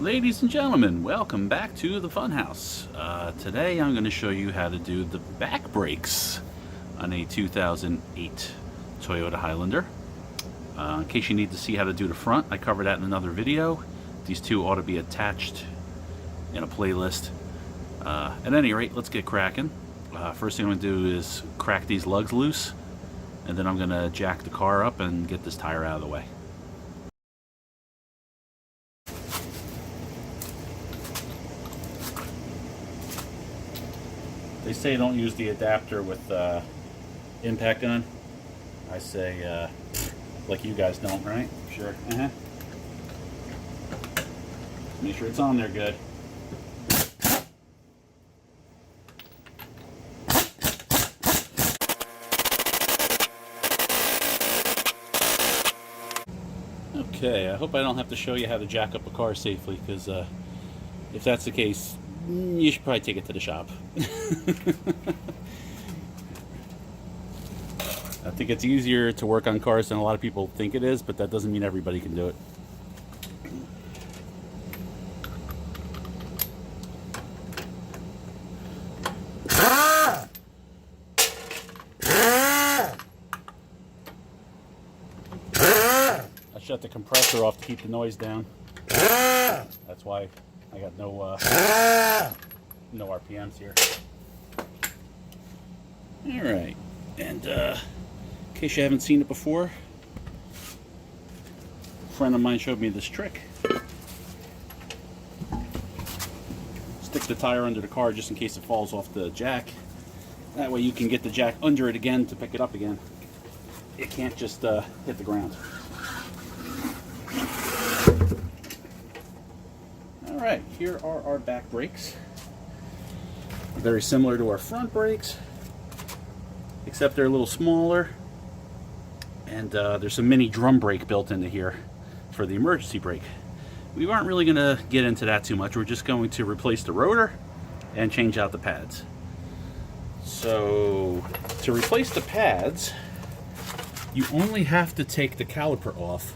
Ladies and gentlemen, welcome back to the Funhouse. Today I'm going to show you how to do the back brakes on a 2008 Toyota Highlander. In case you need to see how to do the front, I covered that in another video. These two ought to be attached in a playlist. At any rate, let's get cracking. First thing I'm going to do is crack these lugs loose, and then I'm going to jack the car up and get this tire out of the way. They say don't use the adapter with impact on. I say, like you guys don't, right? Sure. Make sure it's on there good. Okay, I hope I don't have to show you how to jack up a car safely, because if that's the case, you should probably take it to the shop. I think it's easier to work on cars than a lot of people think it is, but that doesn't mean everybody can do it. I shut the compressor off to keep the noise down. That's why I got no RPMs here. Alright, and in case you haven't seen it before, a friend of mine showed me this trick. Stick the tire under the car just in case it falls off the jack. That way you can get the jack under it again to pick it up again. It can't just hit the ground. Alright, here are our back brakes. Very similar to our front brakes, except they're a little smaller, and there's a mini drum brake built into here for the emergency brake. We aren't really going to get into that too much. We're just going to replace the rotor and change out the pads. So to replace the pads, you only have to take the caliper off.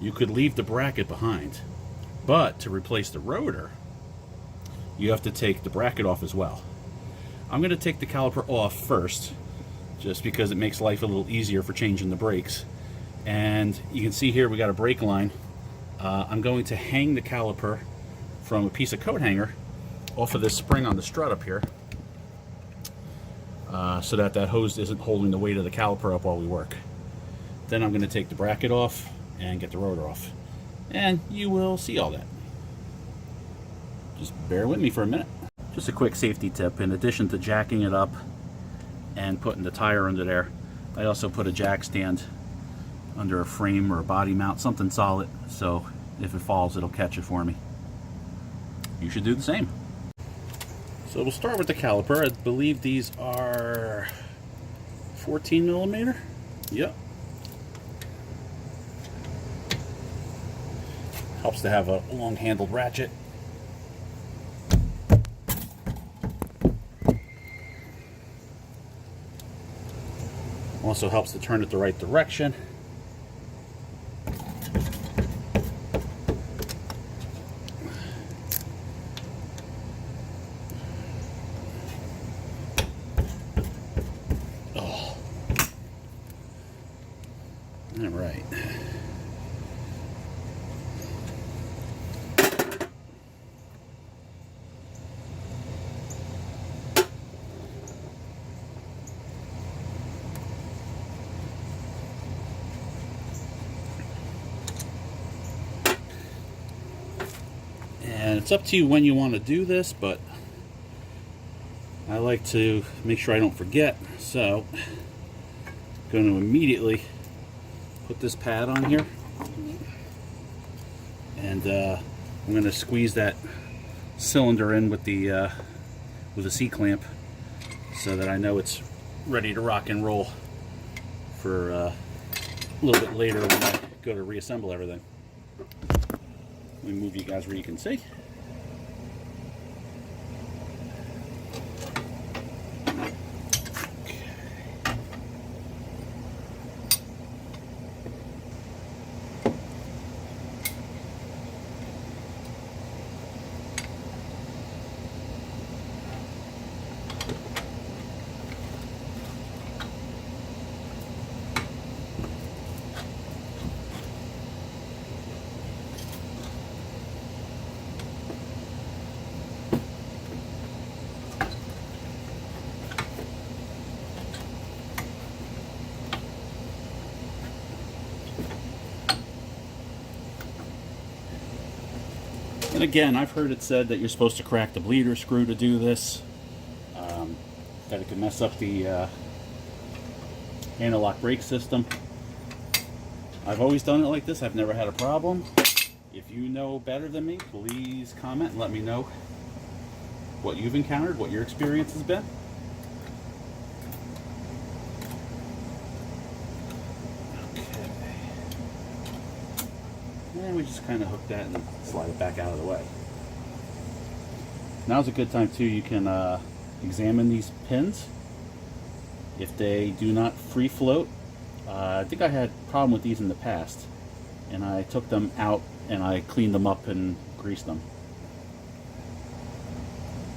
You could leave the bracket behind, but to replace the rotor, you have to take the bracket off as well. I'm going to take the caliper off first, just because it makes life a little easier for changing the brakes. And you can see here we got a brake line. I'm going to hang the caliper from a piece of coat hanger off of this spring on the strut up here, so that hose isn't holding the weight of the caliper up while we work. Then I'm going to take the bracket off and get the rotor off, and you will see all that. Just bear with me for a minute. Just a quick safety tip: in addition to jacking it up and putting the tire under there, I also put a jack stand under a frame or a body mount, something solid, so if it falls it'll catch it for me. You should do the same. So we'll start with the caliper. I believe these are 14 millimeter. Yep. Helps to have a long-handled ratchet. Also helps to turn it the right direction. Oh. All right. And it's up to you when you want to do this, but I like to make sure I don't forget. So I'm going to immediately put this pad on here, and I'm going to squeeze that cylinder in with the C-clamp, so that I know it's ready to rock and roll for a little bit later when I go to reassemble everything. Let me move you guys where you can see. And again, I've heard it said that you're supposed to crack the bleeder screw to do this. That it can mess up the anti-lock brake system. I've always done it like this. I've never had a problem. If you know better than me, please comment and let me know what you've encountered, what your experience has been. Okay. And we just kind of hook that and slide it back out of the way. Now's a good time too. You can examine these pins. If they do not free float, I think I had a problem with these in the past, and I took them out and I cleaned them up and greased them.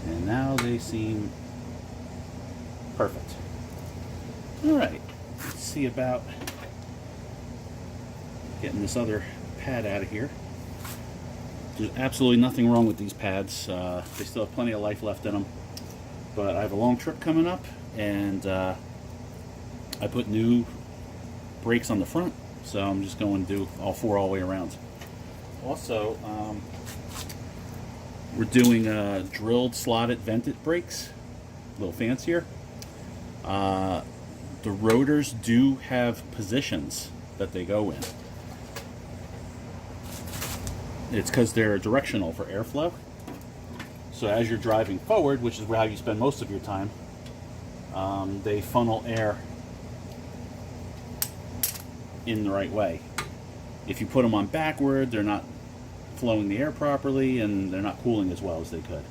And now they seem perfect. Alright, let's see about getting this other pad out of here. There's absolutely nothing wrong with these pads. They still have plenty of life left in them. But I have a long trip coming up, and I put new brakes on the front, so I'm just going to do all four all the way around. Also, we're doing drilled, slotted, vented brakes, a little fancier. The rotors do have positions that they go in. It's because they're directional for airflow. So as you're driving forward, which is how you spend most of your time, they funnel air in the right way. If you put them on backward, they're not flowing the air properly, and they're not cooling as well as they could.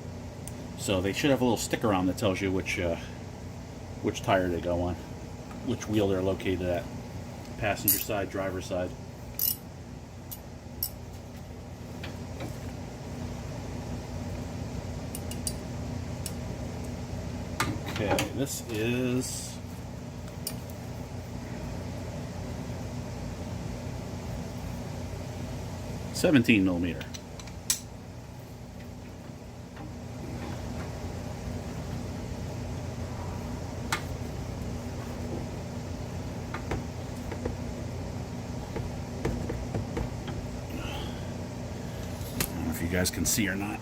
So they should have a little sticker on that tells you which tire they go on, which wheel they're located at, passenger side, driver side. Okay, this is 17 millimeter. I don't know if you guys can see or not.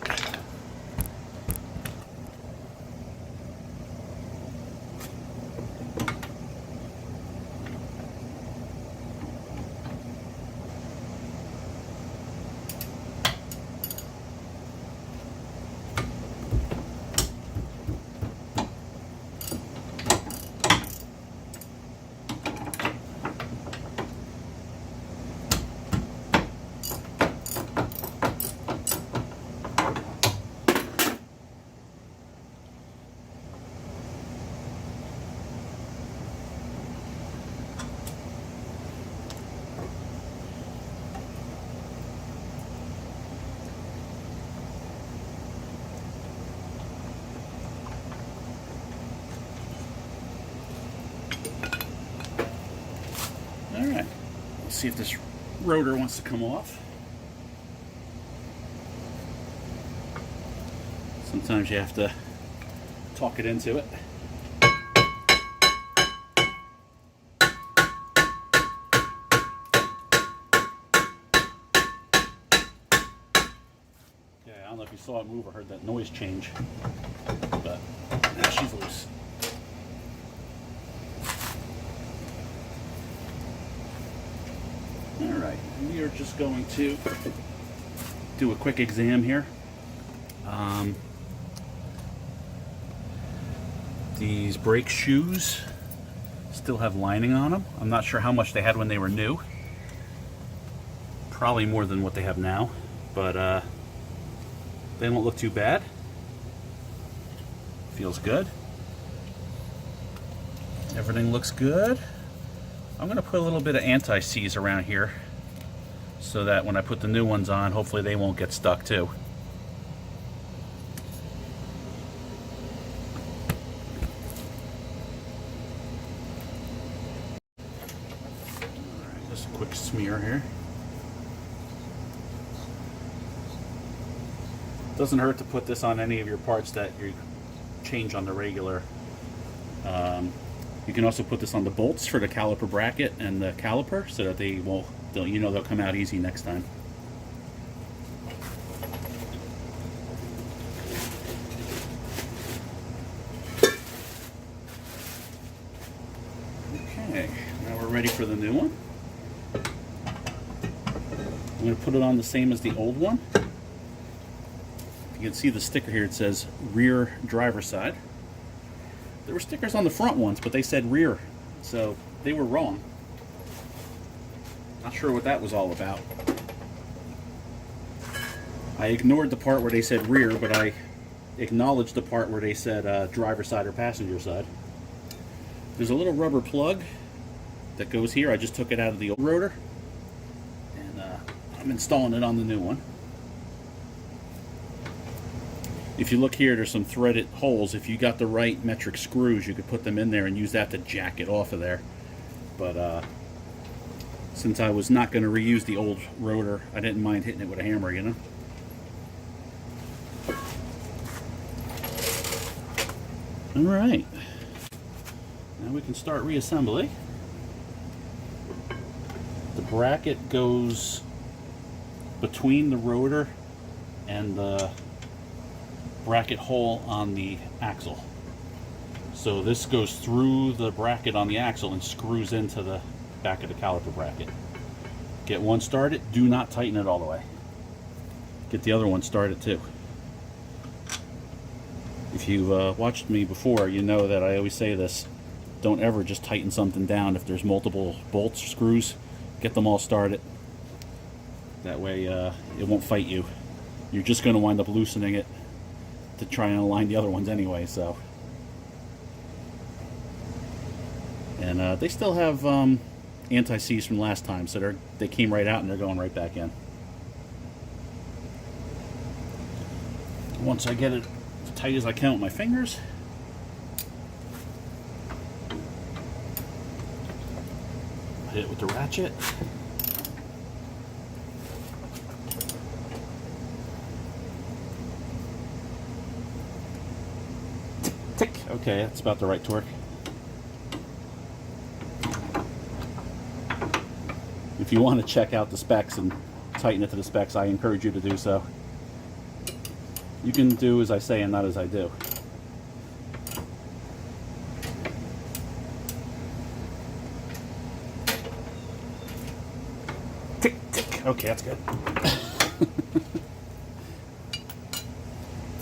Alright, let's see if this rotor wants to come off. Sometimes you have to talk it into it. Okay, I don't know if you saw it move or heard that noise change, but now she's loose. Alright, we are just going to do a quick exam here. These brake shoes still have lining on them. I'm not sure how much they had when they were new. Probably more than what they have now, but they don't look too bad. Feels good. Everything looks good. I'm going to put a little bit of anti-seize around here so that when I put the new ones on, hopefully they won't get stuck too. Alright, just a quick smear here. Doesn't hurt to put this on any of your parts that you change on the regular. You can also put this on the bolts for the caliper bracket and the caliper so that they'll come out easy next time. Okay, now we're ready for the new one. I'm going to put it on the same as the old one. You can see the sticker here, it says rear driver's side. There were stickers on the front ones, but they said rear, so they were wrong. Not sure what that was all about. I ignored the part where they said rear, but I acknowledged the part where they said driver's side or passenger side. There's a little rubber plug that goes here. I just took it out of the old rotor, and I'm installing it on the new one. If you look here, there's some threaded holes. If you got the right metric screws, you could put them in there and use that to jack it off of there. But since I was not going to reuse the old rotor, I didn't mind hitting it with a hammer, you know. All right, now we can start reassembly. The bracket goes between the rotor and the bracket hole on the axle. So this goes through the bracket on the axle and screws into the back of the caliper bracket. Get one started, do not tighten it all the way. Get the other one started too. If you've watched me before, you know that I always say this: don't ever just tighten something down. If there's multiple bolts, screws, get them all started. That way it won't fight you. You're just going to wind up loosening it to try and align the other ones anyway. So, and they still have anti-seize from last time, so they came right out and they're going right back in. Once I get it as tight as I can with my fingers, hit it with the ratchet. Tick. Okay, that's about the right torque. If you want to check out the specs and tighten it to the specs, I encourage you to do so. You can do as I say and not as I do. Tick, tick. Okay, that's good.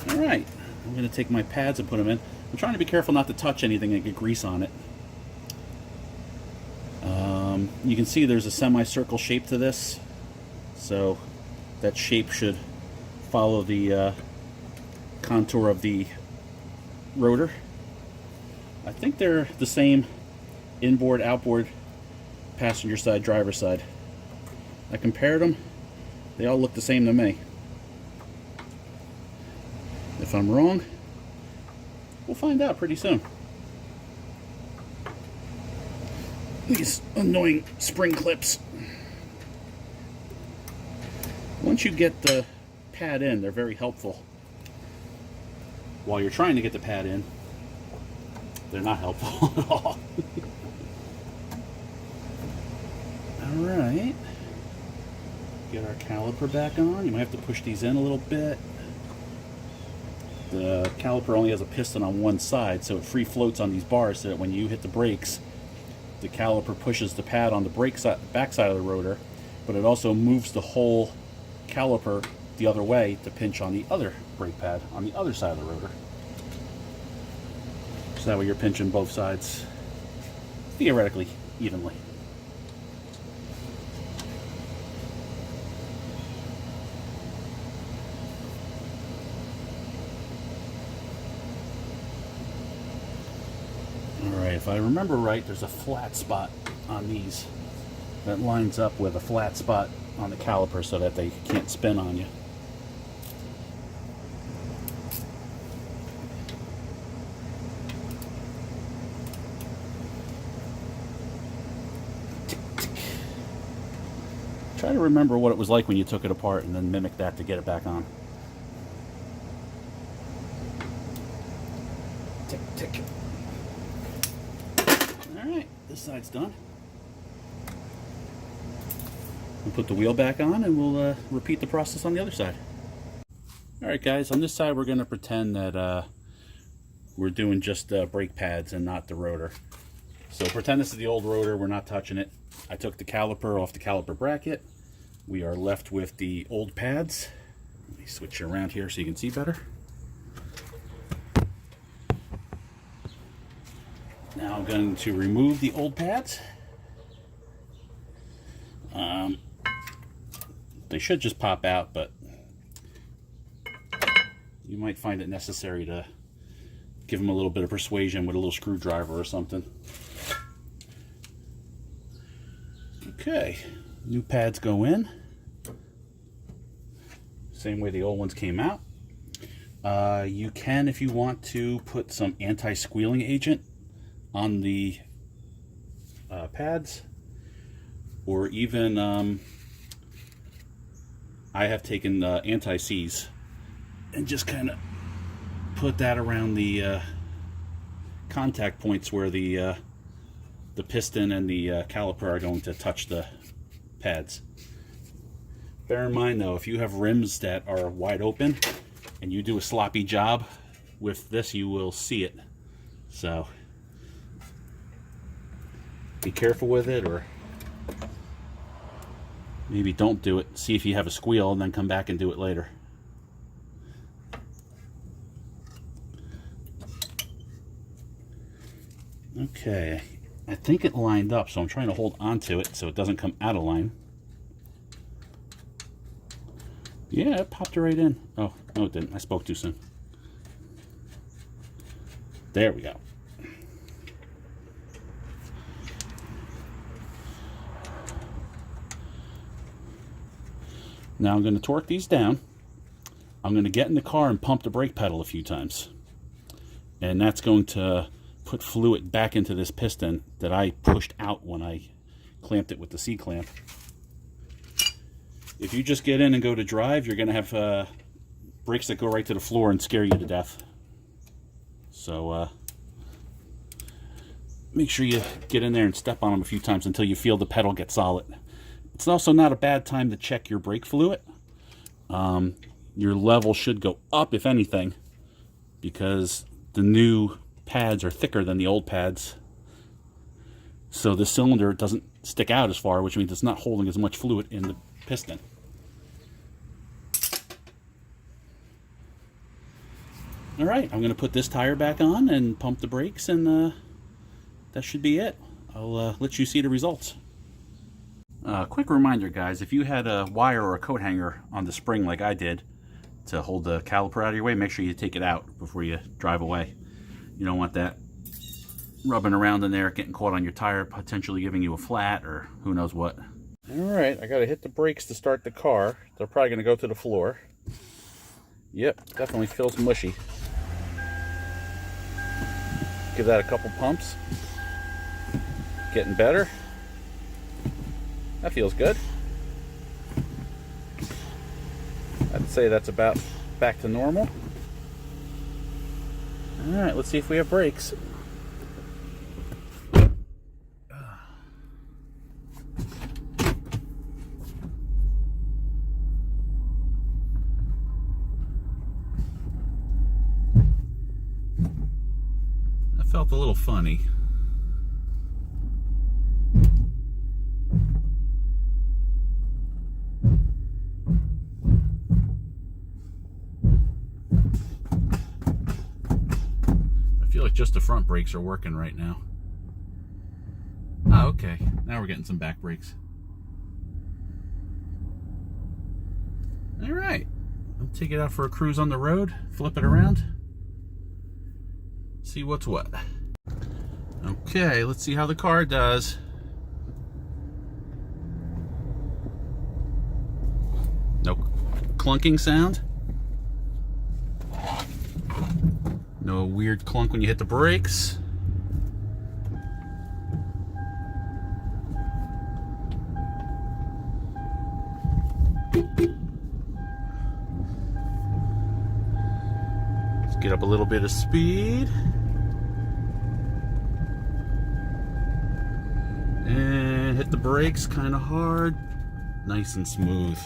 All right, I'm going to take my pads and put them in. I'm trying to be careful not to touch anything and get grease on it. You can see there's a semicircle shape to this, so that shape should follow the contour of the rotor. I think they're the same inboard, outboard, passenger side, driver side. I compared them. They all look the same to me. If I'm wrong, we'll find out pretty soon. These annoying spring clips. Once you get the pad in, they're very helpful. While you're trying to get the pad in, they're not helpful at all. Alright. Get our caliper back on. You might have to push these in a little bit. The caliper only has a piston on one side, so it free floats on these bars so that when you hit the brakes, the caliper pushes the pad on the back side of the rotor, but it also moves the whole caliper the other way to pinch on the other brake pad on the other side of the rotor. So that way you're pinching both sides theoretically evenly. Alright, if I remember right, there's a flat spot on these that lines up with a flat spot on the caliper so that they can't spin on you. Try to remember what it was like when you took it apart and then mimic that to get it back on. Tick, tick. Alright, this side's done. We'll put the wheel back on and we'll repeat the process on the other side. Alright guys, on this side we're going to pretend that we're doing just brake pads and not the rotor. So pretend this is the old rotor. We're not touching it. I took the caliper off the caliper bracket. We are left with the old pads. Let me switch you around here so you can see better. Now I'm going to remove the old pads. They should just pop out, but you might find it necessary to give them a little bit of persuasion with a little screwdriver or something. Okay, new pads go in. Same way the old ones came out. You can, if you want to, put some anti-squealing agent on the pads, or even I have taken anti-seize and just kind of put that around the contact points where the piston and the caliper are going to touch the pads. Bear in mind though, if you have rims that are wide open and you do a sloppy job with this, you will see it. So be careful with it, or maybe don't do it. See if you have a squeal and then come back and do it later. Okay, I think it lined up, so I'm trying to hold onto it so it doesn't come out of line. Yeah, it popped right in. Oh, no it didn't. I spoke too soon. There we go. Now I'm going to torque these down. I'm going to get in the car and pump the brake pedal a few times. And that's going to put fluid back into this piston that I pushed out when I clamped it with the C-clamp. If you just get in and go to drive, you're going to have brakes that go right to the floor and scare you to death. So make sure you get in there and step on them a few times until you feel the pedal get solid. It's also not a bad time to check your brake fluid. Your level should go up, if anything, because the new pads are thicker than the old pads. So the cylinder doesn't stick out as far, which means it's not holding as much fluid in the piston. All right, I'm going to put this tire back on and pump the brakes, and that should be it. I'll let you see the results. Quick reminder, guys, if you had a wire or a coat hanger on the spring like I did to hold the caliper out of your way, make sure you take it out before you drive away. You don't want that rubbing around in there, getting caught on your tire, potentially giving you a flat or who knows what. Alright, I gotta hit the brakes to start the car. They're probably gonna go to the floor. Yep, definitely feels mushy. Give that a couple pumps. Getting better. That feels good. I'd say that's about back to normal. Alright, let's see if we have brakes. That felt a little funny. Just the front brakes are working right now. Oh, okay. Now we're getting some back brakes. All right. I'll take it out for a cruise on the road, flip it around, see what's what. Okay, let's see how the car does. No clunking sound. No weird clunk when you hit the brakes. Let's get up a little bit of speed. And hit the brakes kind of hard. Nice and smooth.